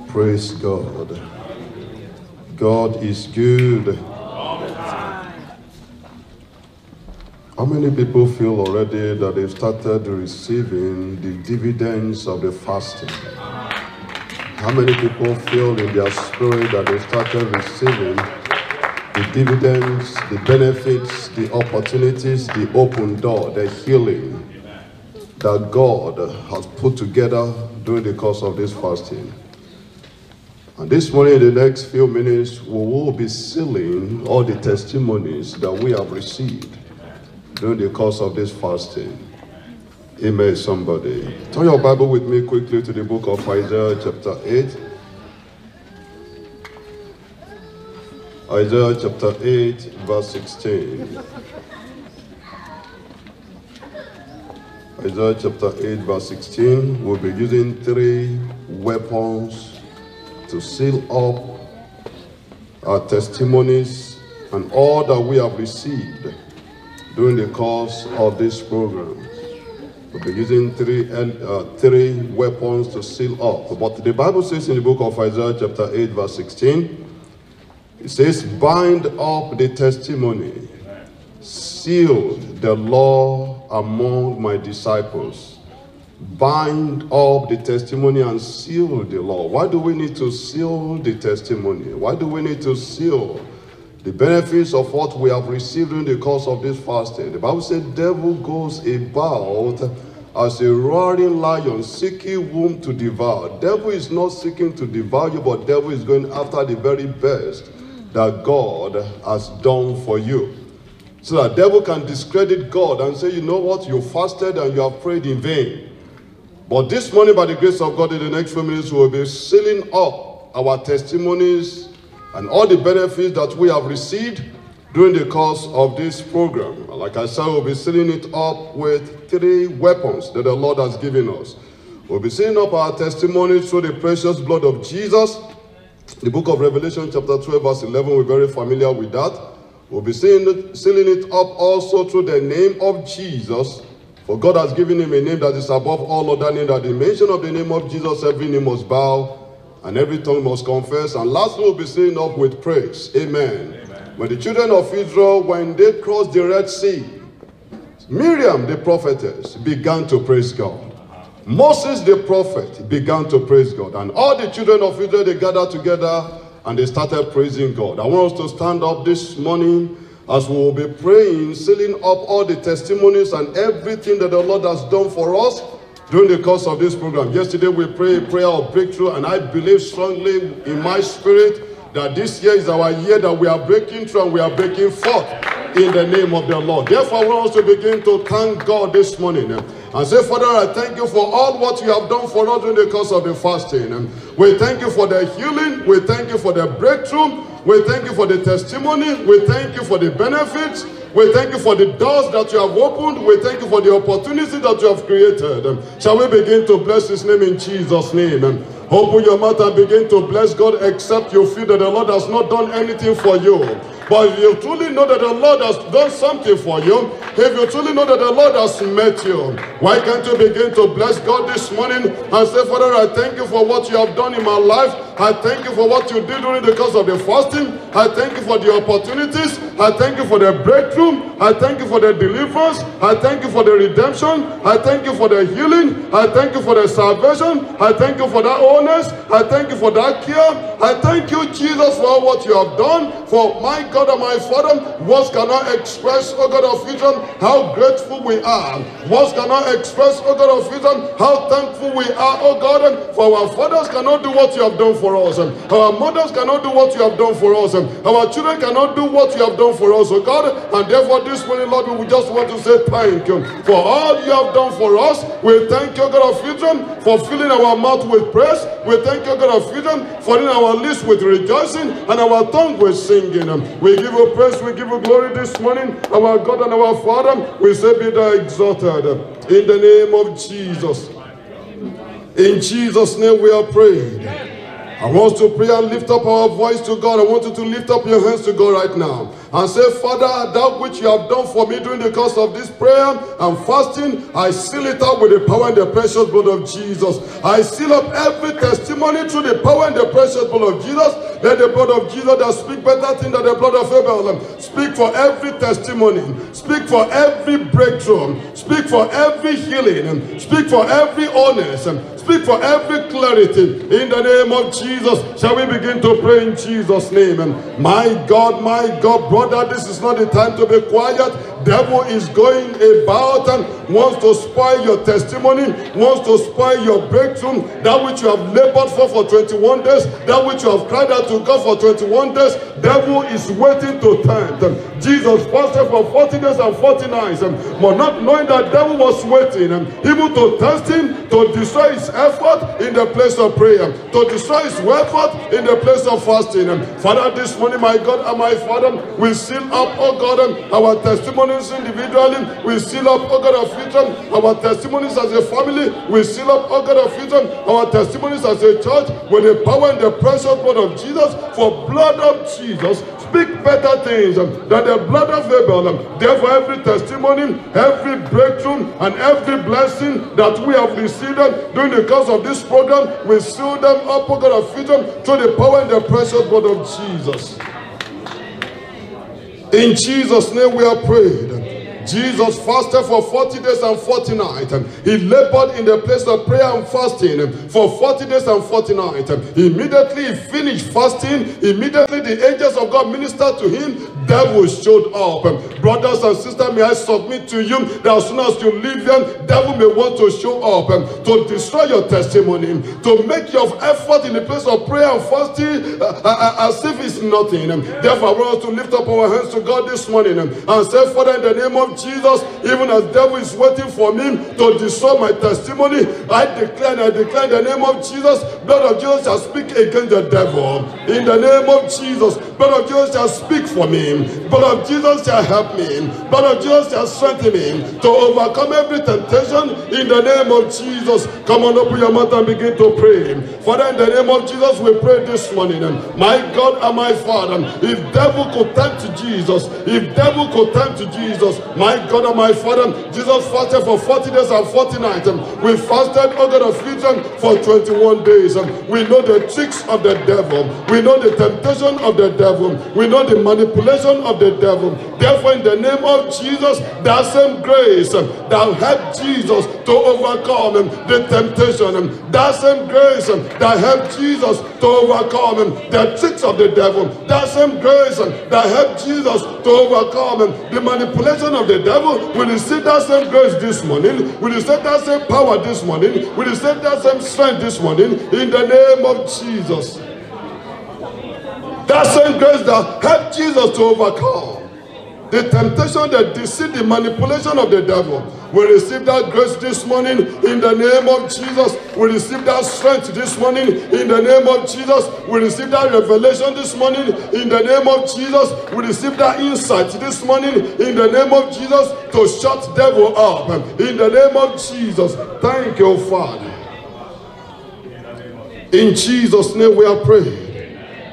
Praise God. God is good. How many people feel already that they've started receiving the dividends of the fasting? How many people feel in their spirit that they've started receiving the dividends, the benefits, the opportunities, the open door, the healing that God has put together during the course of this fasting? And this morning, in the next few minutes, we will be sealing all the testimonies that we have received during the course of this fasting. Amen, somebody. Turn your Bible with me quickly to the book of Isaiah chapter 8. Isaiah chapter 8, verse 16. Isaiah chapter 8, verse 16. We'll be using 3 weapons to seal up our testimonies and all that we have received during the course of this program. We'll be using three weapons to seal up. But the Bible says in the book of Isaiah chapter 8 verse 16, it says, bind up the testimony, seal the law among my disciples. Bind up the testimony and seal the law. Why do we need to seal the testimony? Why do we need to seal the benefits of what we have received in the course of this fasting? The Bible says, devil goes about as a roaring lion, seeking whom to devour. Devil is not seeking to devour you, but devil is going after the very best that God has done for you. So that devil can discredit God and say, you know what, you fasted and you have prayed in vain. But this morning, by the grace of God, in the next few minutes, we will be sealing up our testimonies and all the benefits that we have received during the course of this program. Like I said, we'll be sealing it up with 3 weapons that the Lord has given us. We'll be sealing up our testimonies through the precious blood of Jesus. The book of Revelation chapter 12 verse 11, we're very familiar with that. We'll be sealing it up also through the name of Jesus. For God has given him a name that is above all other names, that the mention of the name of Jesus, every knee must bow and every tongue must confess. And lastly, we'll be sealing up with praise. Amen. Amen. When the children of Israel, when they crossed the Red Sea, Miriam, the prophetess, began to praise God. Moses, the prophet, began to praise God. And all the children of Israel, they gathered together and they started praising God. I want us to stand up this morning as we will be praying, sealing up all the testimonies and everything that the Lord has done for us during the course of this program. Yesterday we prayed a prayer of breakthrough, and I believe strongly in my spirit that this year is our year that we are breaking through and we are breaking forth in the name of the Lord. Therefore, I want us to begin to thank God this morning and say, Father, I thank you for all what you have done for us during the course of the fasting. We thank you for the healing. We thank you for the breakthrough. We thank you for the testimony. We thank you for the benefits. We thank you for the doors that you have opened. We thank you for the opportunity that you have created. Shall we begin to bless his name in Jesus' name? Open your mouth and begin to bless God, except you feel that the Lord has not done anything for you. But if you truly know that the Lord has done something for you, if you truly know that the Lord has met you, why can't you begin to bless God this morning and say, Father, I thank you for what you have done in my life. I thank you for what you did during the course of the fasting. I thank you for the opportunities. I thank you for the breakthrough. I thank you for the deliverance. I thank you for the redemption. I thank you for the healing. I thank you for the salvation. I thank you for that wholeness. I thank you for that care. I thank you, Jesus, for all what you have done. For my God and my Father, words cannot express, oh God of Israel, how grateful we are. Words cannot express, oh God of Israel, how thankful we are, oh God. For our fathers cannot do what you have done for us. Our mothers cannot do what you have done for us. Our children cannot do what you have done for us, oh God. And therefore this morning, Lord, we just want to say thank you for all you have done for us. We thank you, God of Israel, for filling our mouth with praise. We thank you, God of Israel, for filling our lips with rejoicing and our tongue with singing. We give you praise, we give you glory this morning, our God and our Father. We say, be thou exalted in the name of Jesus. In Jesus' name we are praying. I want to pray and lift up our voice to God. I want you to lift up your hands to God right now and say, Father, that which you have done for me during the course of this prayer and fasting, I seal it up with the power and the precious blood of Jesus. I seal up every testimony through the power and the precious blood of Jesus. Let the blood of Jesus that speak better things than the blood of Abel speak for every testimony, speak for every breakthrough, speak for every healing, speak for every honest, speak for every clarity. In the name of Jesus, shall we begin to pray in Jesus' name? My God, brother, this is not the time to be quiet. Devil is going about and wants to spoil your testimony, wants to spoil your breakthrough, that which you have labored for 21 days, that which you have cried out to God for 21 days. Devil is waiting to tempt. Jesus fasted for 40 days and 40 nights, but not knowing that devil was waiting even to test him, to destroy his effort in the place of prayer, to destroy his effort in the place of fasting. Father, this morning, my God and my Father, we seal up, oh God, our testimonies individually. We seal up, oh God of future, our testimonies as a family. We seal up, oh God of future, our testimonies as a church with the power and the precious blood of Jesus. For blood of Jesus speak better things than the blood of Abel. Therefore, every testimony, every breakthrough, and every blessing that we have received during the course of this program, we seal them up, oh God of future, through the power and the precious blood of Jesus. In Jesus' name we are prayed. Jesus fasted for 40 days and 40 nights. He labored in the place of prayer and fasting for 40 days and 40 nights. Immediately he finished fasting, immediately the angels of God ministered to him. Devil showed up. Brothers and sisters, may I submit to you that as soon as you leave them, devil may want to show up to destroy your testimony, to make your effort in the place of prayer and fasting as if it's nothing. Therefore, I want us to lift up our hands to God this morning and say, Father, in the name of Jesus, even as devil is waiting for me to destroy my testimony, I declare in the name of Jesus, blood of Jesus shall speak against the devil. In the name of Jesus, blood of Jesus shall speak for me. Blood of Jesus shall help me. Blood of Jesus shall strengthen me to overcome every temptation in the name of Jesus. Come on, open your mouth and begin to pray. Father, in the name of Jesus, we pray this morning. My God and my Father, if devil could tempt to Jesus, if devil could tempt to Jesus, my God and my Father, Jesus fasted for 40 days and 40 nights. We fasted, oh God of future, for 21 days. We know the tricks of the devil. We know the temptation of the devil. We know the manipulation of the devil. Therefore, in the name of Jesus, that same grace that helped Jesus to overcome the temptation, that same grace that helped Jesus to overcome the tricks of the devil, that same grace that helped Jesus to overcome the manipulation of the devil, we receive that same grace this morning. We receive that same power this morning. We receive that same strength this morning in the name of Jesus. That same grace that helped Jesus to overcome the temptation, the deceit, the manipulation of the devil. We receive that grace this morning in the name of Jesus. We receive that strength this morning in the name of Jesus. We receive that revelation this morning in the name of Jesus. We receive that insight this morning in the name of Jesus to shut devil up in the name of Jesus. Thank you, Father. In Jesus' name we are praying.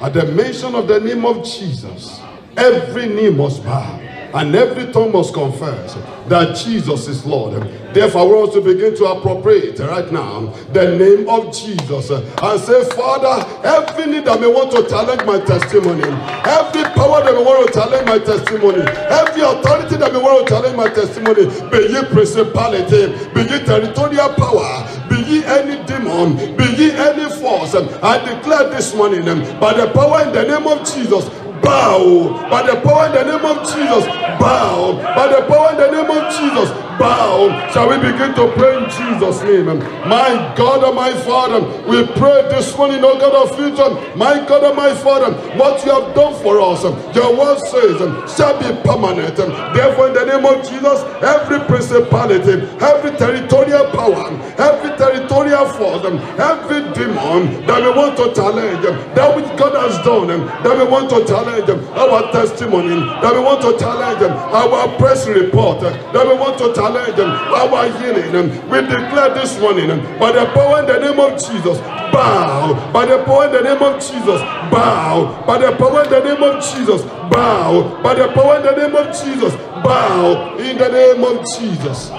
At the mention of the name of Jesus, every knee must bow and every tongue must confess that Jesus is Lord. Therefore, we want to begin to appropriate right now the name of Jesus and say, Father, every knee that may want to challenge my testimony, every power that may want to challenge my testimony, every authority that may want to challenge my testimony, be ye principality, be ye territorial power, be ye any demon, be ye any force, I declare this morning by the power in the name of Jesus, bow. By the power in the name of Jesus, bow. By the power in the name of Jesus, bow. Shall we begin to pray in Jesus' name? My God and my Father, we pray this morning, oh God of future, my God and my Father, what you have done for us, your word says, shall be permanent. Therefore, in the name of Jesus, every principality, every territorial power, every territorial territorial force, every demon that we want to challenge, that which God has done, that we want to challenge our testimony, that we want to challenge our press report, that we want to challenge our healing. We declare this morning, by the power in the name of Jesus, bow. By the power in the name of Jesus, bow. By the power in the name of Jesus, bow. By the power in the name of Jesus, bow. In the name of Jesus.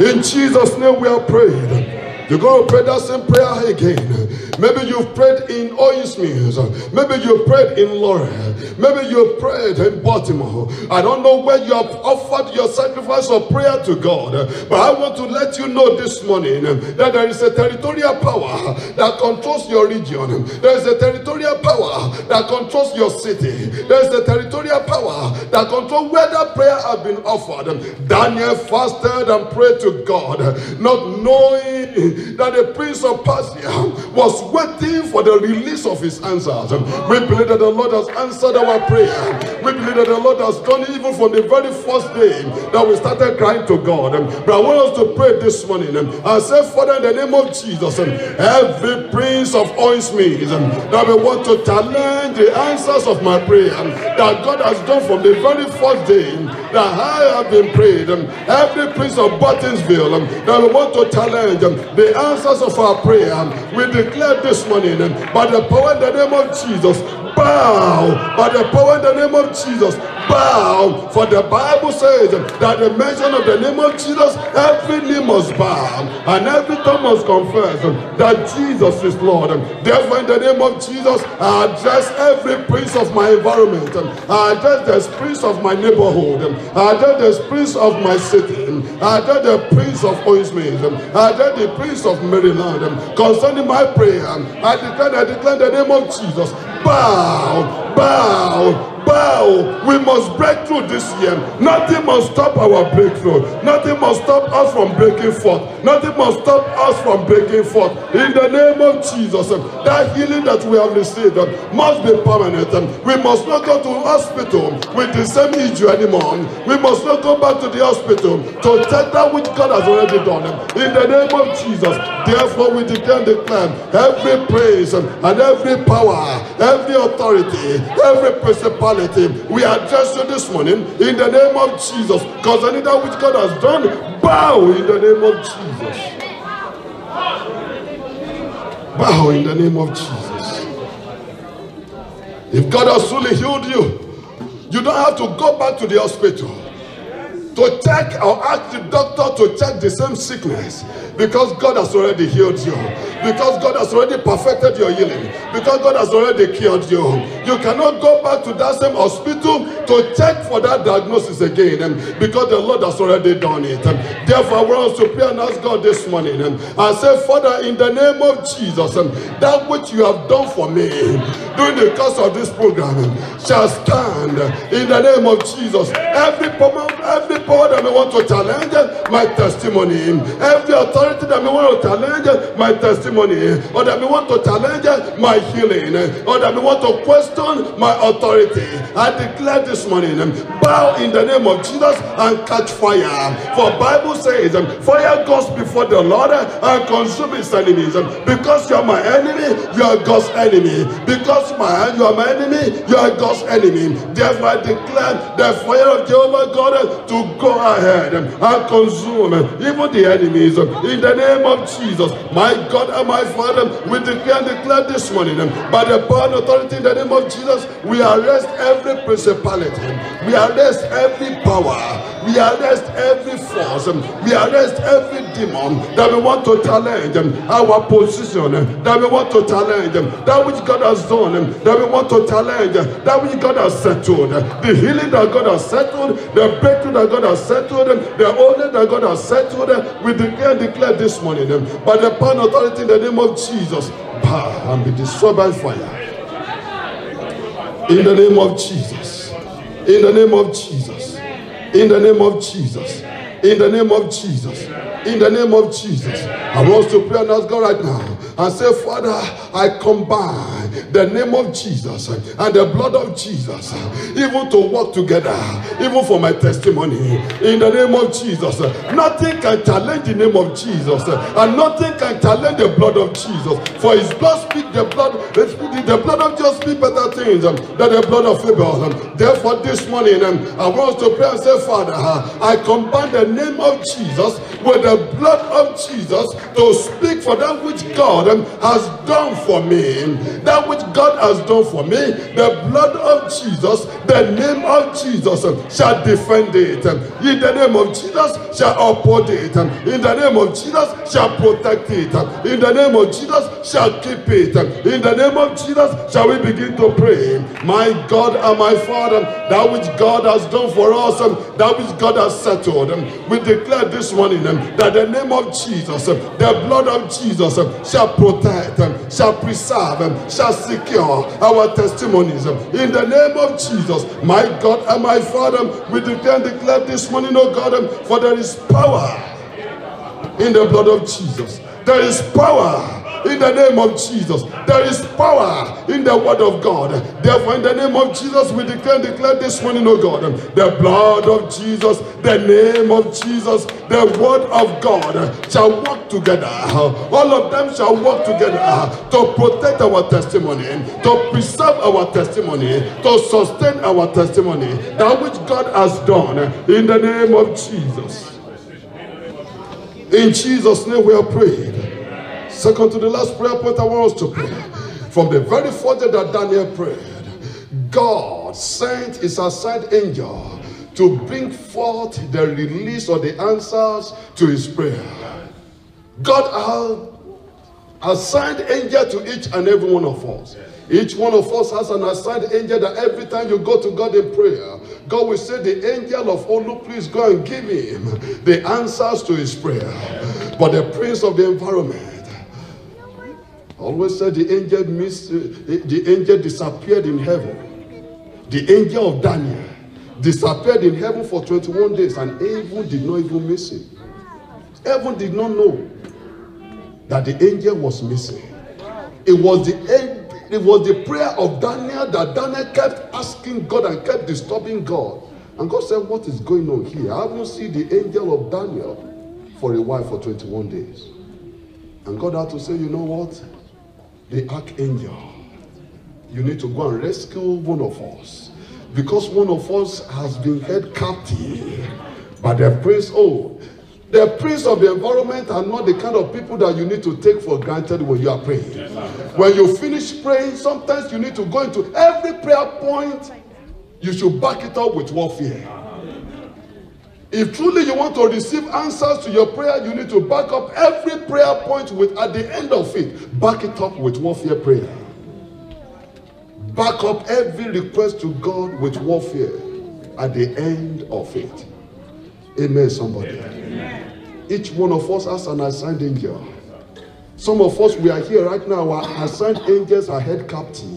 In Jesus' name we are prayed. You're going to pray that same prayer again. Maybe you've prayed in Oils Mills. Maybe you prayed in Laurel. Maybe you prayed in Baltimore. I don't know where you have offered your sacrifice of prayer to God. But I want to let you know this morning that there is a territorial power that controls your region. There is a territorial power that controls your city. There is a territorial power that controls where that prayer has been offered. Daniel fasted and prayed to God, not knowing that the prince of Persia was waiting for the release of his answers. We believe that the Lord has answered our prayer. We believe that the Lord has done it even from the very first day that we started crying to God. But I want us to pray this morning and say, Father, in the name of Jesus, every prince of Oils Mills that we want to challenge the answers of my prayer that God has done from the very first day that I have been prayed, every prince of Buttonsville that we want to challenge the answers of our prayer, we declare this morning by the power in the name of Jesus, bow. By the power in the name of Jesus, bow. For the Bible says that the mention of the name of Jesus, every knee must bow and every tongue must confess that Jesus is Lord. Therefore, in the name of Jesus, I address every prince of my environment. I address the prince of my neighborhood. I address the prince of my city. I address the prince of Oils Mills. I address the prince of Maryland. Concerning my prayer, I declare in the name of Jesus, bow, bow, bow. We must break through this year. Nothing must stop our breakthrough. Nothing must stop us from breaking forth. Nothing must stop us from breaking forth. In the name of Jesus, that healing that we have received must be permanent. We must not go to hospital with the same issue anymore. We must not go back to the hospital to take that which God has already done. In the name of Jesus, therefore we declare every praise and every power, every authority, every principality, we address you this morning in the name of Jesus. Because any that which God has done, bow in the name of Jesus. Bow in the name of Jesus. If God has truly healed you, you don't have to go back to the hospital to check or ask the doctor to check the same sickness, because God has already healed you, because God has already perfected your healing, because God has already cured you. You cannot go back to that same hospital to check for that diagnosis again, because the Lord has already done it. Therefore, I want us to pray and ask God this morning and say, Father, in the name of Jesus, that which you have done for me during the course of this program shall stand in the name of Jesus. Every power that may want to challenge my testimony, every authority that may want to challenge my testimony, or that may want to challenge my healing, or that may want to question my authority, I declare this morning, bow in the name of Jesus and catch fire. For Bible says, fire goes before the Lord and consume his enemies. Because you are my enemy, you are God's enemy. Because you are my enemy, you are God's enemy. Therefore I declare the fire of Jehovah God to go ahead and consume even the enemies in the name of Jesus. My God and my Father, we declare this morning by the power and authority in the name of Jesus, we arrest every principality, we arrest every power, we arrest every force, we arrest every demon that we want to challenge our position, that we want to challenge that which God has done, that we want to challenge that which God has settled, the healing that God has settled, the breakthrough that God has settled, the honor that God has settled. We declare this morning by the power and authority in the name of Jesus, bow and be destroyed by fire. In the name of Jesus. In the name of Jesus. In the name of Jesus. In the name of Jesus. in the name of Jesus. I want us to pray and ask God right now and say, Father, I combine the name of Jesus and the blood of Jesus even to work together, even for my testimony, in the name of Jesus. Nothing can challenge the name of Jesus, and nothing can challenge the blood of Jesus, for his blood speaks, the blood of Jesus speaks better things than the blood of Abel. Therefore this morning I want us to pray and say, Father, I combine the name of Jesus with the blood of Jesus to speak for that which God has done for me. That which God has done for me, the blood of Jesus, the name of Jesus shall defend it. In the name of Jesus shall uphold it. In the name of Jesus shall protect it. In the name of Jesus shall keep it. In the name of Jesus shall we begin to pray. My God and my Father, that which God has done for us, that which God has settled, we declare this morning that the name of Jesus, the blood of Jesus shall protect, shall preserve, shall secure our testimonies. In the name of Jesus, my God and my Father, we declare this morning, oh God, for there is power in the blood of Jesus. There is power in the name of Jesus. There is power in the word of God. Therefore, in the name of Jesus, we declare this morning, oh God, the blood of Jesus, the name of Jesus, the word of God shall work together. All of them shall work together to protect our testimony, to preserve our testimony, to sustain our testimony, that which God has done, in the name of Jesus. In Jesus' name we are prayed. Second to the last prayer point I want us to pray. From the very first day that Daniel prayed, God sent his assigned angel to bring forth the release or the answers to his prayer. God has assigned angel to each and every one of us. Each one of us has an assigned angel that every time you go to God in prayer, God will say, the angel of Olu, please go and give him the answers to his prayer. But the prince of the environment always said the angel disappeared in heaven. The angel of Daniel disappeared in heaven for 21 days and heaven did not even miss him. Heaven did not know that the angel was missing. It was the prayer of Daniel that Daniel kept asking God and kept disturbing God. And God said, what is going on here? I haven't seen the angel of Daniel for a while, for 21 days. And God had to say, you know what? The archangel, you need to go and rescue one of us. Because one of us has been held captive by the prince. Oh, the prince of the environment are not the kind of people that you need to take for granted when you are praying. When you finish praying, sometimes you need to go into every prayer point. You should back it up with warfare. If truly you want to receive answers to your prayer, you need to back up every prayer point with, at the end of it, back it up with warfare prayer. Back up every request to God with warfare at the end of it. Amen, somebody. Amen. Each one of us has an assigned angel. Some of us, we are here right now, our assigned angels are held captive.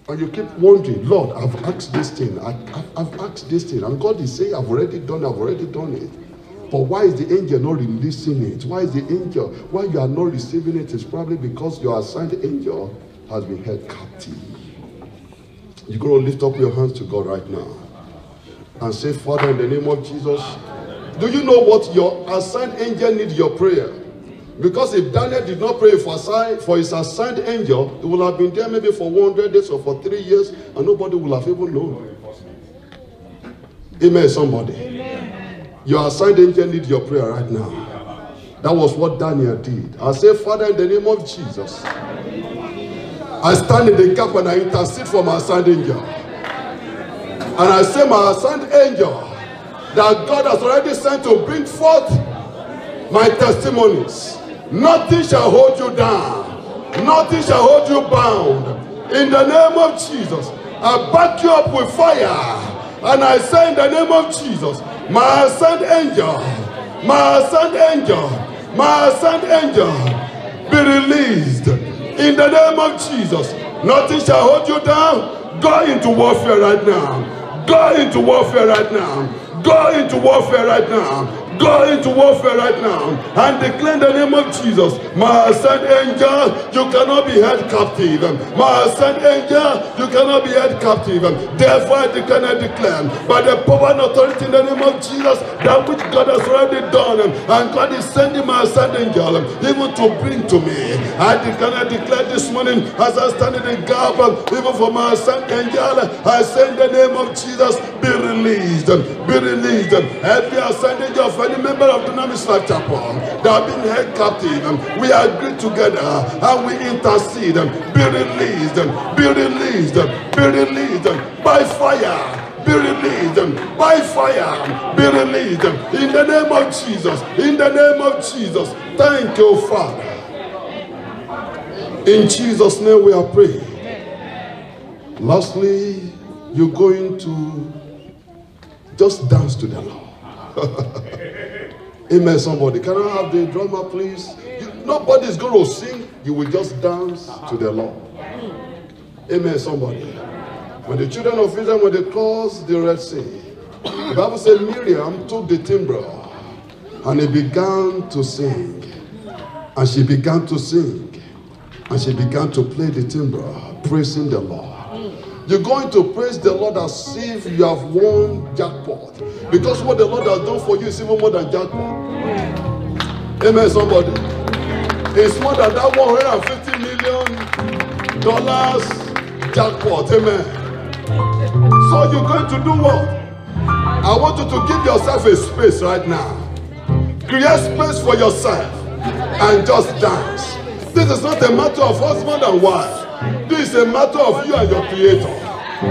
And you keep wondering, Lord, I've asked this thing, I've asked this thing, and God is saying, I've already done it. But why is the angel not releasing it? Why is the angel, why you are not receiving it? Is probably because your assigned angel has been held captive. You're going to lift up your hands to God right now and say, Father, in the name of Jesus, do you know what your assigned angel needs your prayer? Because if Daniel did not pray for his assigned angel, he would have been there maybe for 100 days or for 3 years, and nobody would have even known. Amen, somebody. Amen. Your assigned angel needs your prayer right now. That was what Daniel did. I say, Father, in the name of Jesus, I stand in the gap and I intercede for my assigned angel. And I say, my assigned angel that God has already sent to bring forth my testimonies, nothing shall hold you down. Nothing shall hold you bound. In the name of Jesus, I back you up with fire. And I say in the name of Jesus, my assigned angel, my assigned angel, my assigned angel, be released. In the name of Jesus, nothing shall hold you down. Go into warfare right now. Go into warfare right now. Go into warfare right now. Go into warfare right now and declare in the name of Jesus. My son angel, you cannot be held captive. My son angel, you cannot be held captive. Therefore I declare and declare by the power and authority in the name of Jesus, that which God has already done, and God is sending my son angel even to bring to me. I declare and declare this morning as I stand in the gap even for my son angel, I say in the name of Jesus, be released. Be released. Every assigned angel of any member of Dunamis Life Chapel that have been held captive, we agree together and we intercede. Be released. Be released. Be released by fire. Be released by fire. Be released in the name of Jesus. In the name of Jesus. Thank you, Father. In Jesus' name we are praying. Lastly, you're going to just dance to the Lord. Amen, somebody. Can I have the drummer, please? Nobody's going to sing. You will just dance to the Lord. Amen, somebody. When the children of Israel, when they crossed the Red Sea, the Bible said Miriam took the timbrel and he began to sing. And she began to sing. And she began to play the timbrel, praising the Lord. You're going to praise the Lord as if you have won jackpot. Because what the Lord has done for you is even more than jackpot. Amen, somebody. It's more than that $150 million jackpot. Amen. So you're going to do what? I want you to give yourself a space right now. Create space for yourself and just dance. This is not a matter of husband and wife. This is a matter of you and your Creator.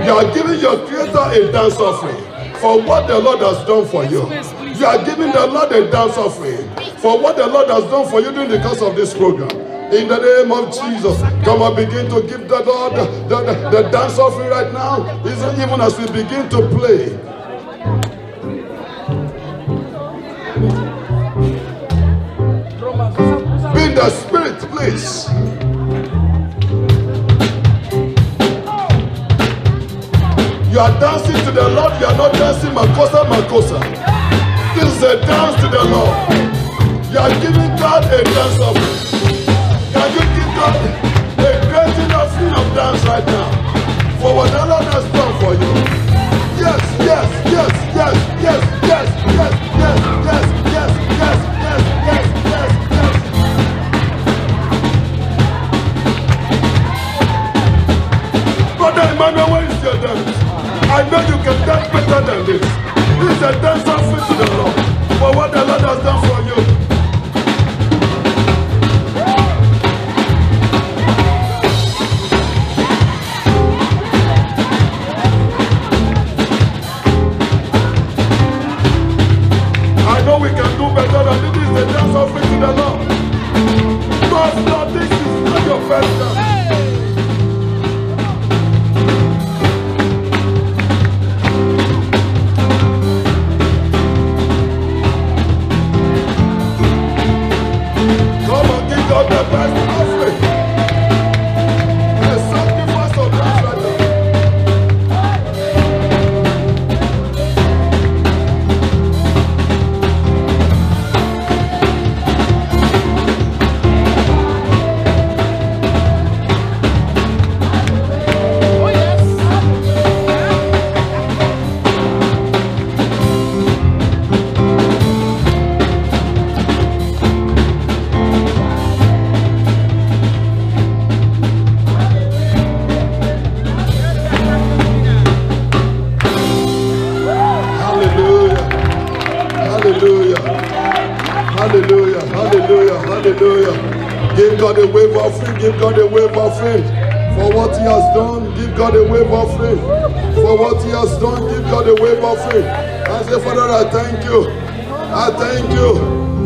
You are giving your Creator a dance offering for what the Lord has done for you. You are giving the Lord a dance offering for what the Lord has done for you during the course of this program. In the name of Jesus, come and begin to give the Lord the dance offering right now, even as we begin to play. Be in the spirit, please. You are dancing to the Lord, you are not dancing Makosa Makosa. This is a dance to the Lord. You are giving God a dance offering. Can you give God a great enough of dance right now for what the Lord has done for you? Yes, yes, yes, yes, yes, yes, yes, yes, yes, yes, yes, yes, yes, yes, yes. Brother Emmanuel, where is your dance? I know you can dance better than this. This is a dance offering to the Lord for what the Lord has done for you. I know we can do better than this. This is a dance offering to the Lord. God's Lord, this is not your first dance. The best offering. A sacrifice of dance right now. Oh yes. Hallelujah, hallelujah, hallelujah. Give God a wave offering, give God a wave offering for what He has done. Give God a wave offering for what He has done. Give God a wave offering. I say, Father, I thank you. I thank you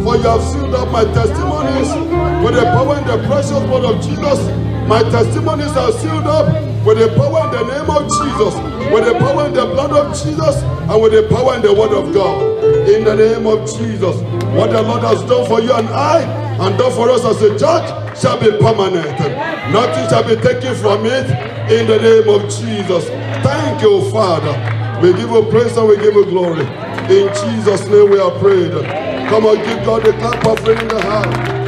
for you have sealed up my testimonies with the power and the precious blood of Jesus. My testimonies are sealed up with the power in the name of Jesus, with the power in the blood of Jesus, and with the power in the word of God. In the name of Jesus, what the Lord has done for you and I, and done for us as a church, shall be permanent. Nothing shall be taken from it. In the name of Jesus. Thank you, Father. We give you praise and we give you glory. In Jesus' name we are prayed. Come on, give God a clap of praise in the house.